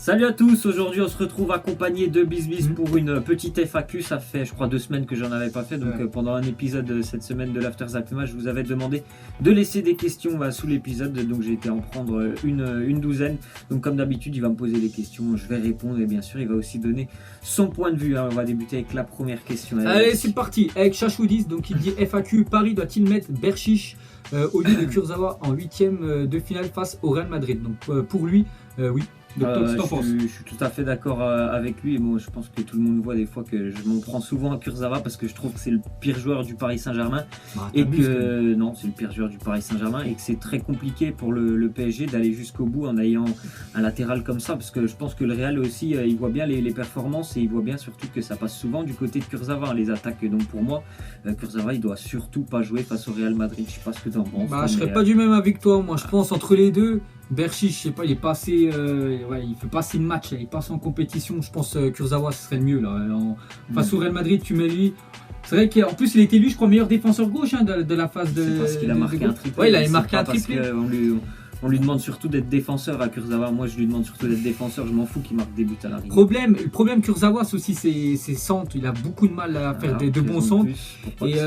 Salut à tous, aujourd'hui on se retrouve accompagné de Bisbis pour une petite FAQ. Ça fait je crois 2 semaines que j'en avais pas fait, donc pendant un épisode cette semaine de l'After Zap Match, je vous avais demandé de laisser des questions sous l'épisode, donc j'ai été en prendre une douzaine. Donc comme d'habitude il va me poser des questions, je vais répondre et bien sûr il va aussi donner son point de vue. On va débuter avec la première question. Allez c'est parti, avec Chachoudis, donc il dit FAQ, Paris doit-il mettre Berchiche au lieu de Kurzawa en 8ème de finale face au Real Madrid? Donc pour lui, oui. Je suis tout à fait d'accord avec lui, et moi je pense que tout le monde voit des fois que je m'en prends souvent à Kurzawa parce que je trouve que c'est le pire joueur du Paris Saint-Germain et que non, c'est le pire joueur du Paris Saint-Germain et que c'est très compliqué pour le PSG d'aller jusqu'au bout en ayant un latéral comme ça, parce que je pense que le Real aussi il voit bien les performances et il voit bien surtout que ça passe souvent du côté de Kurzawa les attaques. Donc pour moi Kurzawa il doit surtout pas jouer face au Real Madrid. Je sais pas ce que tu en penses. Je serais pas du même avec toi, moi je pense entre les deux. Berchiche, je sais pas, il est passé, il fait pas assez de matchs, il passe en compétition. Je pense Kurzawa ce serait le mieux là. Face au Real Madrid, tu mets lui. C'est vrai qu'en plus il a été élu, je crois, meilleur défenseur gauche de la phase de. C'est parce qu'il a marqué un triplé. Ouais, il a marqué un triplé. On lui demande surtout d'être défenseur à Kurzawa. Moi, je lui demande surtout d'être défenseur. Je m'en fous qu'il marque des buts à l'arrivée. Le problème Kurzawa, c'est aussi ses centres. Il a beaucoup de mal à faire de bons centres. Et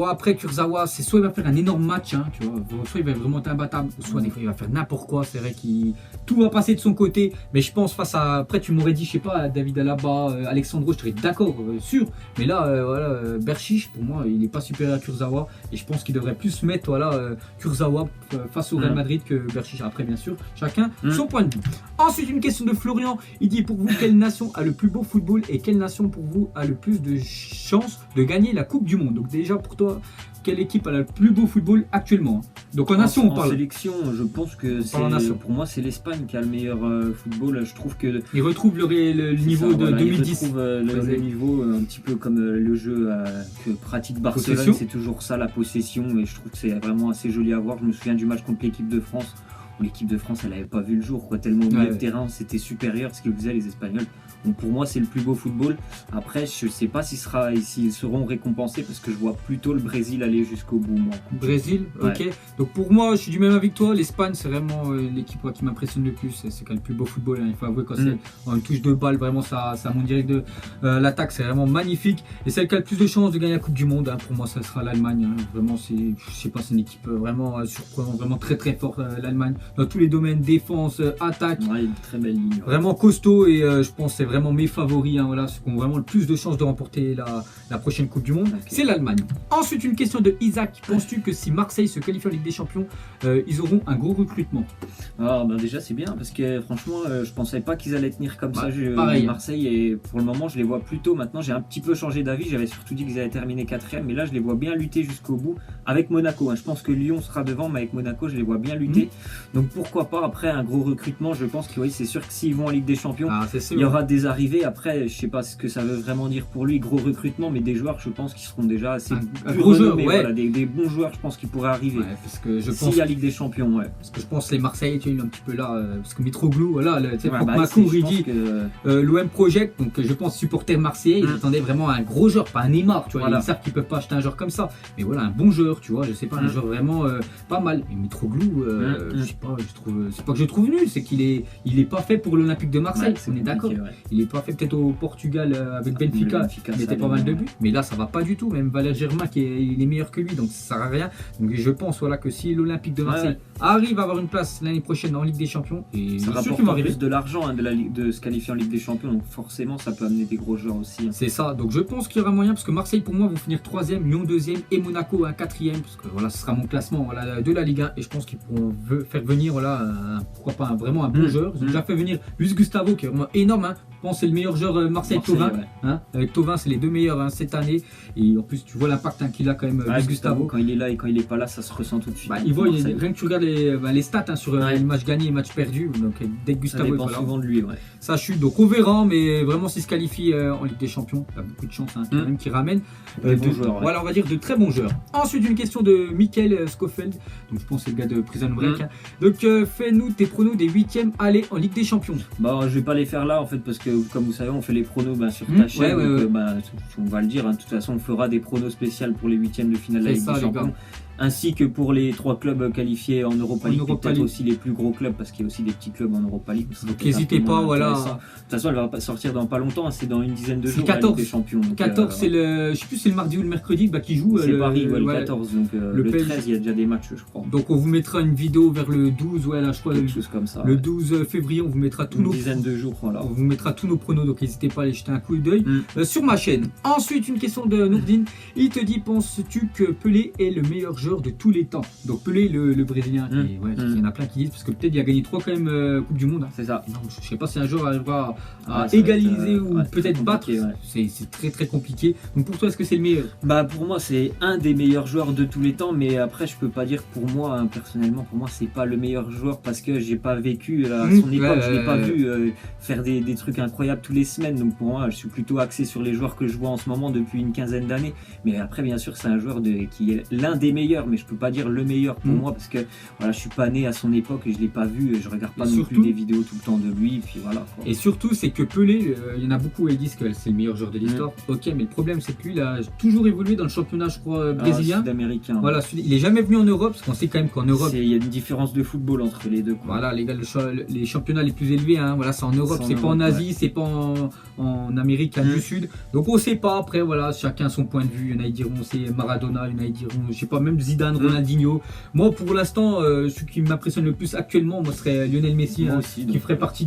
après, Kurzawa, c'est soit il va faire un énorme match, tu vois, soit il va vraiment être imbattable, soit des fois il va faire n'importe quoi. C'est vrai qu'il tout va passer de son côté. Mais je pense face à. Après, tu m'aurais dit, je sais pas, David Alaba, Alexandro, je serais d'accord, sûr. Mais là, Berchiche, pour moi, il n'est pas supérieur à Kurzawa. Et je pense qu'il devrait plus mettre Kurzawa face au Real Madrid que Berchiche. Après, bien sûr, chacun son point de vue. Ensuite, une question de Florian. Il dit, pour vous, quelle nation a le plus beau football et quelle nation pour vous a le plus de chances de gagner la Coupe du Monde? Donc déjà, pour toi, quelle équipe a le plus beau football actuellement? Donc en nation, on parle. En sélection, je pense que pour moi, c'est l'Espagne qui a le meilleur football. Je trouve que il retrouve le niveau de 2010. Il retrouve le niveau un petit peu comme le jeu que pratique Barcelone. C'est toujours ça, la possession. Et je trouve que c'est vraiment assez joli à voir. Je me souviens du match contre l'équipe de France. L'équipe de France, elle n'avait pas vu le jour, tellement au milieu de terrain, c'était supérieur ce qu'ils faisaient les Espagnols. Donc pour moi, c'est le plus beau football. Après, je ne sais pas s'ils seront récompensés parce que je vois plutôt le Brésil aller jusqu'au bout. Moi. Brésil, ok. Donc pour moi, je suis du même avec toi. L'Espagne, c'est vraiment l'équipe qui m'impressionne le plus. C'est quand même le plus beau football. Il faut avouer quand c'est une touche de balle, vraiment ça monte direct de l'attaque. C'est vraiment magnifique. Et celle qui a le plus de chances de gagner la Coupe du Monde, pour moi, ça sera l'Allemagne. Vraiment, je sais pas, c'est une équipe vraiment surprenante, vraiment très très forte, l'Allemagne. Dans tous les domaines, défense, attaque. Ouais, une très belle ligne. Vraiment costaud et je pense que c'est vraiment mes favoris, ceux qui ont vraiment le plus de chances de remporter la prochaine Coupe du Monde, c'est l'Allemagne. Ensuite, une question de Isaac. Penses-tu que si Marseille se qualifie en Ligue des Champions, ils auront un gros recrutement? Déjà c'est bien parce que franchement je pensais pas qu'ils allaient tenir comme ça pareil. Marseille, et pour le moment je les vois plutôt. Maintenant j'ai un petit peu changé d'avis, j'avais surtout dit qu'ils allaient terminer 4ème, mais là je les vois bien lutter jusqu'au bout avec Monaco. Je pense que Lyon sera devant, mais avec Monaco je les vois bien lutter. Donc pourquoi pas après un gros recrutement. Je pense que oui, c'est sûr que s'ils vont en Ligue des Champions, il y aura des arrivées. Après je sais pas ce que ça veut vraiment dire pour lui, gros recrutement, mais des joueurs je pense qui seront déjà assez gros joueurs, des bons joueurs je pense qu'ils pourraient arriver. Parce que je pense s'il y a Ligue des Champions, parce que je pense les Marseillais un petit peu là, parce que Mitroglou, Macron il dit l'OM project, donc je pense supporters marseillais, ils attendaient vraiment un gros joueur, pas un Neymar, tu vois, ils savent qu'ils peuvent pas acheter un joueur comme ça, mais voilà, un bon joueur, tu vois, je sais pas, un joueur vraiment pas mal. Et Mitroglou, je sais pas, c'est pas que je trouve nul, c'est qu'il est pas fait pour l'Olympique de Marseille, on est d'accord. Il est pas fait peut-être au Portugal avec Benfica, il mettait pas mal de buts, mais là ça va pas du tout, même Valère Germain il est meilleur que lui, donc ça sert à rien. Donc je pense que si l'Olympique de Marseille arrive à avoir une place l'année prochaine en Ligue des Champions, et ça rapporte plus de l'argent de se qualifier en Ligue des Champions, donc forcément ça peut amener des gros joueurs aussi. C'est ça, donc je pense qu'il y aura moyen, parce que Marseille pour moi vont finir 3ème, Lyon 2ème et Monaco 4ème, parce que ce sera mon classement de la Ligue 1, et je pense qu'ils pourront faire venir pourquoi pas vraiment un bon joueur. Ils ont déjà fait venir Luis Gustavo qui est vraiment énorme, je pense que c'est le meilleur joueur Marseille-Tovin. Avec Tovin, c'est les deux meilleurs cette année. Et en plus, tu vois l'impact qu'il a quand même, Gustavo. Quand il est là et quand il est pas là, ça se ressent tout de suite. Rien que tu regardes les stats sur les matchs gagnés et les matchs perdus. Donc dès que Gustavo est pas là, souvent de lui, ça chute. Donc on verra, mais vraiment s'il se qualifie en Ligue des Champions, il a beaucoup de chance quand même qu'il ramène des bons joueurs. Voilà, on va dire de très bons joueurs. Ensuite, une question de Michael Schofield. Donc je pense que c'est le gars de Prison Break. Donc fais-nous tes pronos des 8ème aller en Ligue des Champions. Je vais pas les faire là en fait, parce que comme vous savez, on fait les pronos sur ta chaîne. On va le dire, de toute façon on fera des pronos spéciaux pour les 8ème de finale de la Ligue des Champions. ainsi que pour les 3 clubs qualifiés en Europa League, peut-être aussi les plus gros clubs, parce qu'il y a aussi des petits clubs en Europa League. Donc n'hésitez pas, voilà. De toute façon, elle va pas sortir dans pas longtemps, c'est dans une dizaine de jours. 14 des champions. Donc, 14, c'est le, je sais plus, c'est le mardi ou le mercredi qui joue. C'est Paris, le 14, donc le 13, il y a déjà des matchs, je crois. Donc on vous mettra une vidéo vers le 12, je crois. Quelque chose comme ça. Le 12 février, on vous mettra tous nos. Une dizaine de jours, voilà. On vous mettra tous nos pronos, donc n'hésitez pas à aller jeter un coup d'œil sur ma chaîne. Ensuite, une question de Nourdine. Il te dit, penses-tu que Pelé est le meilleur joueur de tous les temps? Donc Pelé, le Brésilien, il y en a plein qui disent, parce que peut-être il a gagné 3 quand même Coupe du Monde. C'est ça. Non, je sais pas si un jour arrivera à égaliser ou peut-être battre. C'est très très compliqué. Donc pour toi, est-ce que c'est le meilleur? Bah pour moi, c'est un des meilleurs joueurs de tous les temps, mais après je peux pas dire pour moi, personnellement, pour moi c'est pas le meilleur joueur parce que j'ai pas vécu à son époque, je l'ai pas vu faire des trucs incroyables tous les semaines. Donc pour moi, je suis plutôt axé sur les joueurs que je vois en ce moment depuis une quinzaine d'années. Mais après, bien sûr, c'est un joueur qui est l'un des meilleurs, mais je peux pas dire le meilleur pour moi parce que voilà, je suis pas né à son époque et je l'ai pas vu, je regarde pas non plus des vidéos tout le temps de lui, puis voilà. Quoi. Et surtout, c'est que Pelé, il y en a beaucoup qui disent que c'est le meilleur joueur de l'histoire. Ok, mais le problème, c'est que lui, il a toujours évolué dans le championnat, je crois, brésilien. Sud-américain. Voilà, il est jamais venu en Europe, parce qu'on sait quand même qu'en Europe. Il y a une différence de football entre les deux. Quoi. Voilà, les gars, les championnats les plus élevés, voilà, c'est en Europe, c'est pas en Asie, c'est pas en Amérique du Sud. Donc on sait pas, après, voilà, chacun son point de vue. Il y en a qui diront c'est Maradona, il y en a qui diront, je sais pas, même Zidane, Ronaldinho. Moi, pour l'instant, celui qui m'impressionne le plus actuellement, moi, serait Lionel Messi, aussi, qui ferait partie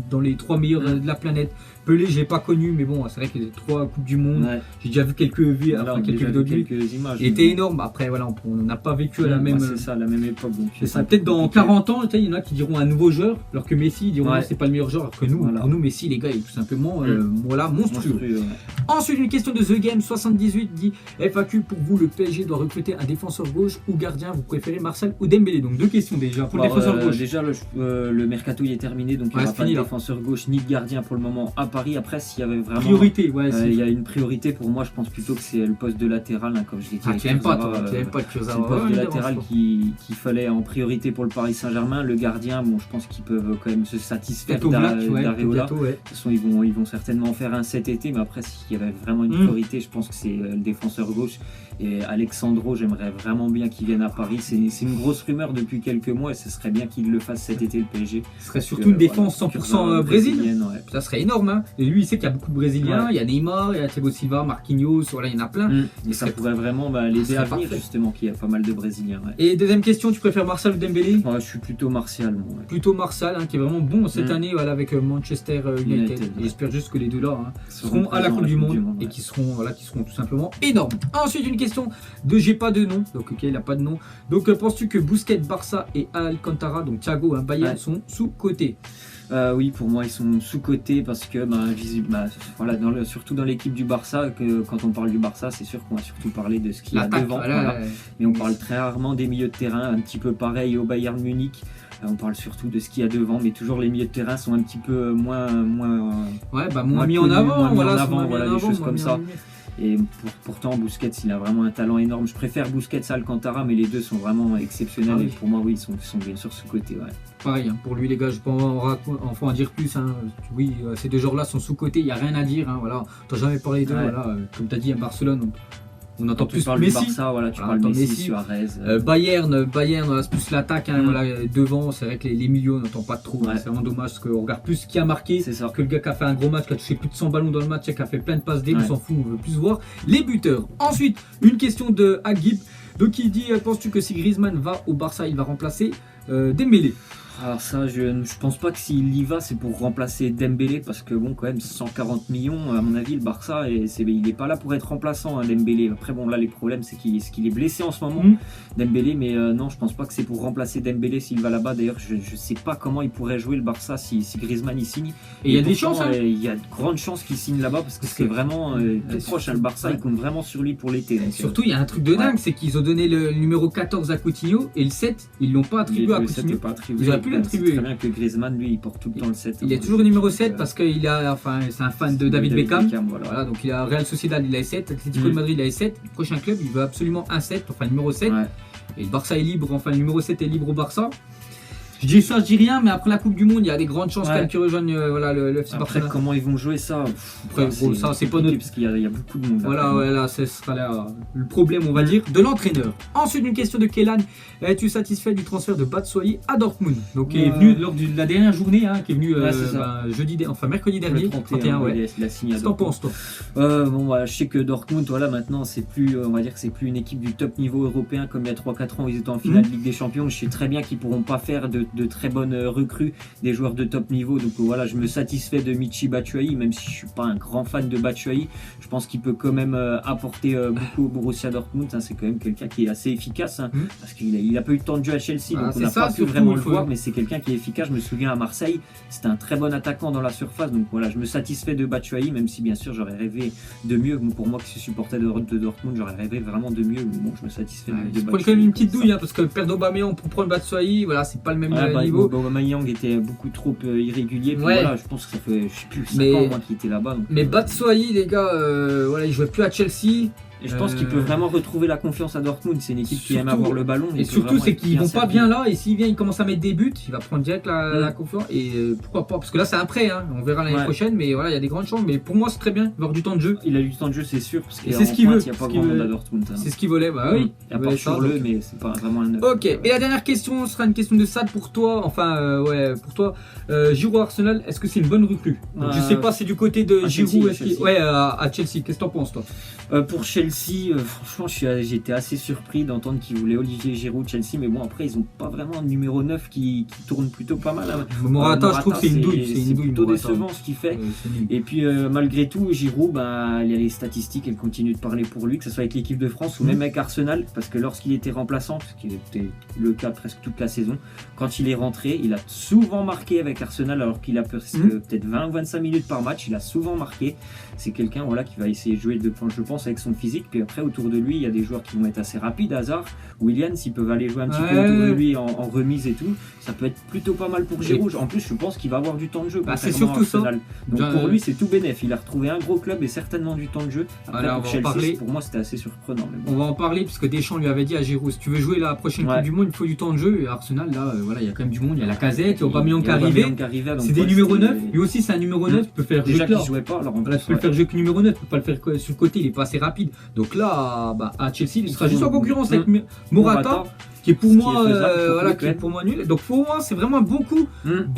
dans les 3 meilleurs de la planète. Pelé, j'ai pas connu, mais bon, c'est vrai qu'il y a 3 Coupes du Monde. J'ai déjà vu quelques vidéos quelques images. Il était énorme. Après, voilà, on n'a pas vécu à la même. C'est ça, la même époque. C'est ça. Peut-être dans 40 ans, il y en a qui diront un nouveau joueur, alors que Messi, ils diront c'est pas le meilleur joueur, alors que nous, pour nous, Messi, les gars, il est tout simplement voilà, monstrueux. Ensuite, une question de The Game 78 dit FAQ, pour vous, le PSG doit recruter un défenseur gauche ou gardien? Vous préférez Marcel ou Dembélé? Donc 2 questions déjà. Pour le défenseur gauche. Déjà, le mercato il est terminé, donc il n'y aura pas de défenseur gauche ni de gardien pour le moment à Paris. Après, s'il y avait vraiment priorité, il y a une priorité pour moi, je pense plutôt que c'est le poste de latéral, comme je l'ai dit. Tu n'aimes pas Kurzawa. C'est le poste de latéral qu'il fallait en priorité pour le Paris Saint-Germain. Le gardien, bon, je pense qu'ils peuvent quand même se satisfaire d'Areola. De toute façon, ils vont certainement faire un cet été, mais après, s'il y avait vraiment une priorité, je pense que c'est le défenseur gauche. Et Alexandro, j'aimerais vraiment bien qu'il vienne à Paris. C'est une grosse rumeur depuis quelques mois et ce serait bien qu'il le fasse cet été, le PSG. Ce serait surtout une défense 100% brésilienne. Ça serait énorme. Hein. Et lui, il sait qu'il y a beaucoup de Brésiliens. Il y a Neymar, il y a Thiago Silva, Marquinhos, voilà, il y en a plein. Et ça pourrait vraiment l'aider à venir, justement, qu'il y a pas mal de Brésiliens. Et deuxième question, tu préfères Martial ou Dembélé? Je suis plutôt Martial. Plutôt Martial, qui est vraiment bon cette année avec Manchester United. J'espère juste que les deux là seront à la Coupe du Monde et qui seront tout simplement énormes. Ensuite, une question de j'ai pas de nom, donc ok, il n'a pas de nom. Donc penses-tu que Busquets, Barça et Alcantara, donc Thiago, Bayern, sont sous-cotés? Oui, pour moi ils sont sous-cotés parce que voilà, surtout dans l'équipe du Barça, quand on parle du Barça, c'est sûr qu'on va surtout parler de ce qu'il y a devant. Mais on parle très rarement des milieux de terrain, un petit peu pareil au Bayern Munich. On parle surtout de ce qu'il y a devant, mais toujours les milieux de terrain sont un petit peu moins mis en avant, des choses comme ça. Et pourtant Busquets il a vraiment un talent énorme. Je préfère Busquets à Alcantara, mais les deux sont vraiment exceptionnels et pour moi ils sont bien sûr sous-cotés. Pareil, pour lui les gars, je peux en dire plus. Oui, ces deux joueurs là sont sous-cotés, il n'y a rien à dire. Voilà. T'as jamais parlé d'eux, comme tu as dit à Barcelone. On entend plus Messi. Barça, tu parles Messi, Suarez. Bayern, c'est plus l'attaque. Devant, c'est vrai que les milieux, on n'entend pas trop. C'est vraiment dommage parce qu'on regarde plus ce qui a marqué que le gars qui a fait un gros match, qui a touché plus de 100 ballons dans le match, qui a fait plein de passes D. On s'en fout, on veut plus voir les buteurs. Ensuite, une question de Agib. Donc il dit, penses-tu que si Griezmann va au Barça, il va remplacer Dembélé? Alors ça, je pense pas que s'il y va, c'est pour remplacer Dembélé, parce que bon, quand même, 140 millions, à mon avis, le Barça, il n'est pas là pour être remplaçant, Dembélé. Après, bon, là, les problèmes, c'est qu'il est blessé en ce moment, Dembélé, mais non, je pense pas que c'est pour remplacer Dembélé s'il va là-bas. D'ailleurs, je sais pas comment il pourrait jouer le Barça si Griezmann y signe. Et il y a des chances, il y a de grandes chances qu'il signe là-bas, parce que c'est vraiment tout proche, le Barça, il compte vraiment sur lui pour l'été. Surtout, il y a un truc de dingue, c'est qu'ils ont donné le numéro 14 à Coutinho, et le 7, ils l'ont pas attribué à Coutinho. Plus l'attribuer. C'est très bien que Griezmann, lui, il porte tout le temps le 7. Il est toujours le numéro 7 parce qu'il c'est un fan de David Beckham. Voilà, donc il a Real Sociedad, il a 7, Atlético de Madrid, il a 7. Le prochain club, il veut absolument un 7, enfin le numéro 7. Et le Barça est libre, enfin le numéro 7 est libre au Barça. Je dis ça, je dis rien, mais après la Coupe du Monde, il y a des grandes chances quand même qu'ils rejoignent le FC Barcelone. Après, comment ils vont jouer ça? Après, ça, c'est pas notre. Parce qu'il y a beaucoup de monde. Voilà, là, ce sera là le problème, on va dire, de l'entraîneur. Ensuite, une question de Kélan. Es-tu satisfait du transfert de Batshuayi à Dortmund? Donc, qui est venu lors de la dernière journée, qui est venu mercredi dernier, 31, ouais. Il a signé. Qu'est-ce que t'en penses, toi? Je sais que Dortmund, voilà, maintenant, c'est plus, on va dire que c'est plus une équipe du top niveau européen comme il y a 3-4 ans où ils étaient en finale de Ligue des Champions. Je sais très bien qu'ils pourront pas faire de très bonnes recrues, des joueurs de top niveau. Donc voilà, je me satisfais de Michy Batshuayi, même si je suis pas un grand fan de Batshuayi. Je pense qu'il peut quand même apporter beaucoup au Borussia Dortmund. C'est quand même quelqu'un qui est assez efficace, parce qu'il a pas eu de temps de jeu à Chelsea, donc on n'a pas pu vraiment le voir, mais c'est quelqu'un qui est efficace. Je me souviens à Marseille, c'était un très bon attaquant dans la surface. Donc voilà, je me satisfais de Batshuayi, même si bien sûr j'aurais rêvé de mieux. Pour moi qui suis supporter de Dortmund, j'aurais rêvé vraiment de mieux. Mais bon, je me satisfais de Batshuayi. Quand même une petite douille, parce que perdre Aubameyang pour prendre Batshuayi, voilà, c'est pas le même niveau. Aubameyang était beaucoup trop irrégulier. Voilà, je pense que ça fait, je sais plus, 5 ans moi qui était là-bas. Mais Batshuayi, les gars, voilà, il jouait plus à Chelsea. Et je pense qu'il peut vraiment retrouver la confiance à Dortmund. C'est une équipe qui aime avoir le ballon. Et surtout, c'est qu'ils vont pas bien là. Et s'il vient, il commence à mettre des buts, il va prendre direct la confiance. Et pourquoi pas? Parce que là, c'est un prêt. On verra l'année prochaine. Mais voilà, il y a des grandes chances. Mais pour moi, c'est très bien. Il va avoir du temps de jeu. Il a du temps de jeu, c'est sûr. Parce que c'est ce qu'il veut. Il n'y a pas grand monde à Dortmund. C'est ce qu'il voulait. Bah oui. Il n'y a pas sur le, mais c'est pas vraiment un neuf. Ok. Et la dernière question sera une question de Sad pour toi. Enfin, pour toi. Giroud Arsenal, est-ce que c'est une bonne recrue? Je sais pas, c'est du côté de Giroud. Ouais, à Chelsea. Qu'est-ce que t'en penses, toi? Pour Chelsea, franchement, j'étais assez surpris d'entendre qu'ils voulaient Olivier Giroud Chelsea, mais bon, après, ils n'ont pas vraiment un numéro 9 qui tourne plutôt pas mal. Morata, je trouve que c'est une douille. C'est plutôt décevant ce qu'il fait. Et puis, malgré tout, Giroud, les statistiques, elles continuent de parler pour lui, que ce soit avec l'équipe de France ou même avec Arsenal, parce que lorsqu'il était remplaçant, ce qui était le cas presque toute la saison, quand il est rentré, il a souvent marqué avec Arsenal, alors qu'il a peut-être 20 ou 25 minutes par match, il a souvent marqué. C'est quelqu'un qui va essayer de jouer de je pense avec son physique. Puis après autour de lui il y a des joueurs qui vont être assez rapides, Hazard, Willian, s'ils peuvent aller jouer un petit peu autour de lui en remise et tout, ça peut être plutôt pas mal pour Giroud. En plus je pense qu'il va avoir du temps de jeu. C'est surtout ça. Donc pour lui c'est tout bénef, il a retrouvé un gros club et certainement du temps de jeu. Après pour Chelsea, pour moi c'était assez surprenant. On va en parler puisque Deschamps lui avait dit à Giroud, si tu veux jouer la prochaine Coupe du Monde il faut du temps de jeu. Et Arsenal là il y a quand même du monde, il y a la Casette, Aubameyang qui est arrivé, c'est des numéros 9, lui aussi c'est un numéro 9, tu peux faire déjà qu'il jouait pas, alors tu peux le faire jouer que numéro 9, tu peux pas le faire sur le côté, il est pas assez rapide. Donc là à Chelsea il sera juste en concurrence avec Morata qui est pour moi nul. Donc pour moi c'est vraiment un bon coup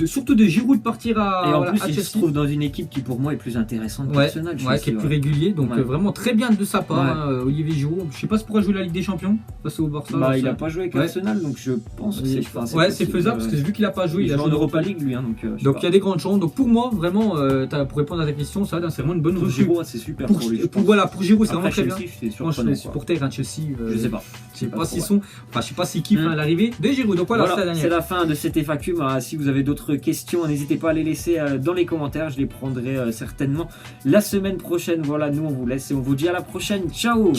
surtout de Giroud de partir à et en plus à il Chelsea. se trouve dans une équipe qui pour moi est plus intéressante personnelle, qui est plus régulier, donc vraiment très bien de sa part Olivier Giroud. Je sais pas si pourra jouer la Ligue des Champions face au Barça. Il a pas joué avec Arsenal, donc je pense que c'est faisable parce que vu qu'il a pas joué, il a joué en Europa League lui, donc il y a des grandes chances. Donc pour moi vraiment pour répondre à ta question, ça c'est vraiment une bonne recrue. Giroud c'est super pour lui. Pour Giroud c'est vraiment très bien. Moi je suis supporter à Chelsea, je sais pas. Je sais pas s'ils kiffent l'arrivée de Giroud. Donc voilà, c'est la fin de cette FAQ. Si vous avez d'autres questions, n'hésitez pas à les laisser dans les commentaires. Je les prendrai certainement la semaine prochaine. Voilà, nous on vous laisse et on vous dit à la prochaine. Ciao.